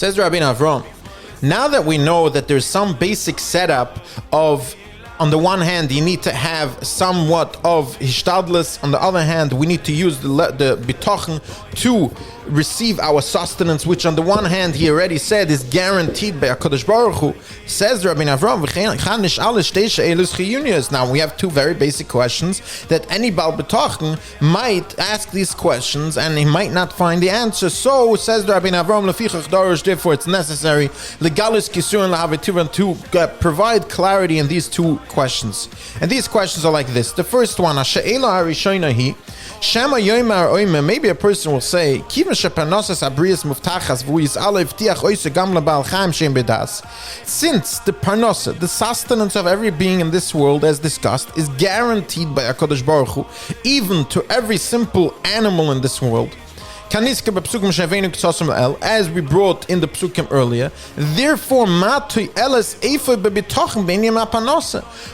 Says Rabbi Avram, now that we know that there's some basic setup of, on the one hand, you need to have somewhat of hishtadlus. On the other hand, we need to use the bitachon to receive our sustenance, which on the one hand, he already said, is guaranteed by HaKadosh Baruch Hu. Says Rabbi Avram, now we have two very basic questions that any Baal Bitachon might ask these questions and he might not find the answer. So, says Rabbi Avram, therefore it's necessary to provide clarity in these two questions. And these questions are like this. The first one, maybe a person will say, since the parnasa, the sustenance of every being in this world, as discussed, is guaranteed by HaKadosh Baruch Hu, even to every simple animal in this world, as we brought in the psukim earlier, therefore,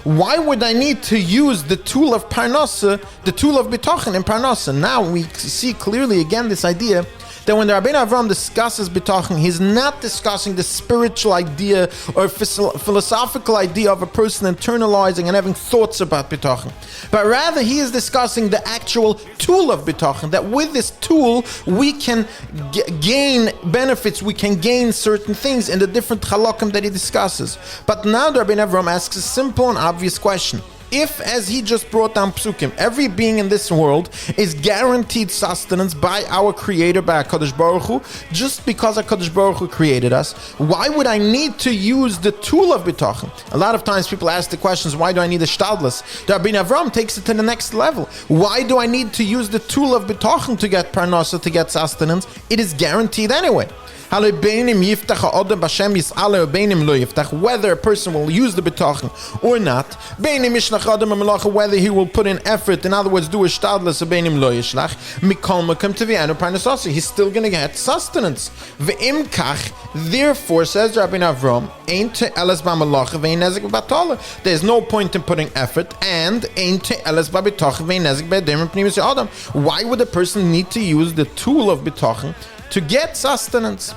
why would I need to use the tool of parnasa, the tool of bitachon in parnasa? Now we see clearly again this idea that when the Rabbeinu Avram discusses bitachon, he's not discussing the spiritual idea or philosophical idea of a person internalizing and having thoughts about bitachon, but rather he is discussing the actual tool of bitachon, that with this tool we can gain benefits, we can gain certain things in the different halakim that he discusses. But now the Rabbeinu Avram asks a simple and obvious question. If, as he just brought down psukim, every being in this world is guaranteed sustenance by our Creator, by HaKadosh Baruch Hu, just because HaKadosh Baruch Hu created us, why would I need to use the tool of bitachon? A lot of times people ask the questions, why do I need a shtadlus? The Rabbeinu Avram takes it to the next level. Why do I need to use the tool of bitachon to get parnasa, to get sustenance? It is guaranteed anyway. Whether a person will use the bitachon or not, whether he will put in effort, in other words, do a shtadlus, he's still going to get sustenance. Therefore, says Rabbi Avram, there's no point in putting effort, and why would a person need to use the tool of bitachon to get sustenance?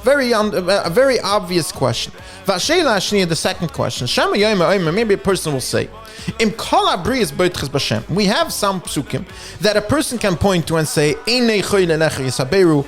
A very obvious question. The second question. Maybe a person will say, we have some psukim that a person can point to and say, the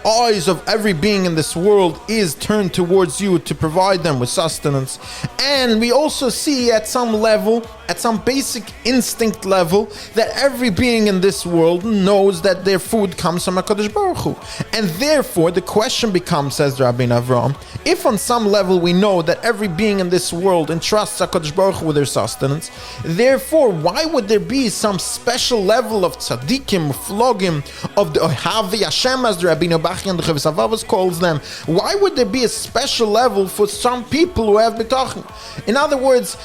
eyes of every being in this world is turned towards you to provide them with sustenance. And we also see at some level, at some basic instinct level, that every being in this world knows that their food comes from HaKadosh Baruch Hu. And therefore, the question becomes, says Rabbi Avram, if on some level we know that every being in this world entrusts HaKadosh Baruch Hu with their sustenance, therefore, why would there be some special level of tzaddikim, flogim, of the Ohavi Hashem, as the Rabbeinu Bachi and the Chavis Avavos calls them? Why would there be a special level for some people who have bitachon? In other words,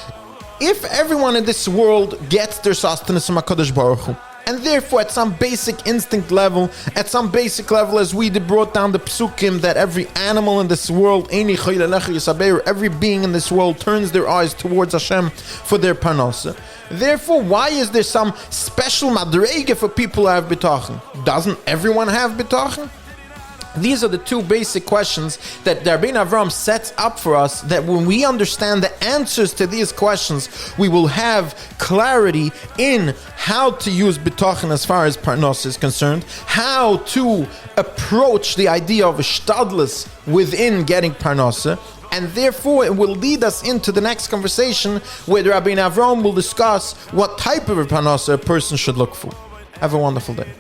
if everyone in this world gets their sustenance from HaKadosh Baruch Hu, and therefore at some basic instinct level, as we brought down the psukim, that every animal in this world, every being in this world turns their eyes towards Hashem for their parnasa. Therefore, why is there some special madrege for people who have bitachon? Doesn't everyone have bitachon? These are the two basic questions that Rabbeinu Avram sets up for us, that when we understand the answers to these questions, we will have clarity in how to use bitachon as far as parnos is concerned, how to approach the idea of a shtadlus within getting parnasa, and therefore it will lead us into the next conversation where Rabbeinu Avram will discuss what type of a parnasa a person should look for. Have a wonderful day.